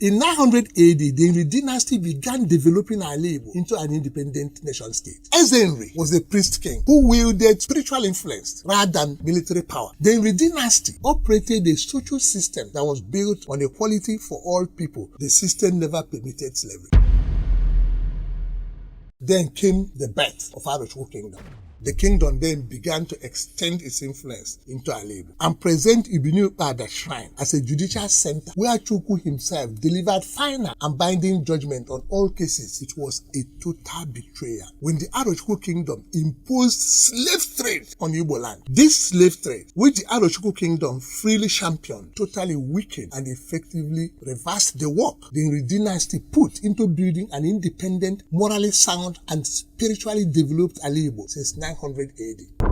In 900 AD, the Igbo Dynasty began developing Ala Igbo into an independent nation state. Ezenri was a priest king who wielded spiritual influence rather than military power. The Igbo Dynasty operated a social system that was built on equality for all people. The system never permitted slavery. Then came the birth of Arochukwu kingdom. The kingdom then began to extend its influence into Ala Igbo and present Ibn Bada Shrine as a judicial center where Chukwu himself delivered final and binding judgment on all cases. It was a total betrayal when the Arochukwu kingdom imposed slave trade on Igboland. This slave trade, which the Arochukwu kingdom freely championed, totally weakened and effectively reversed the work the Igbo Dynasty put into building an independent, morally sound and spiritually developed Ala Igbo since 900 AD.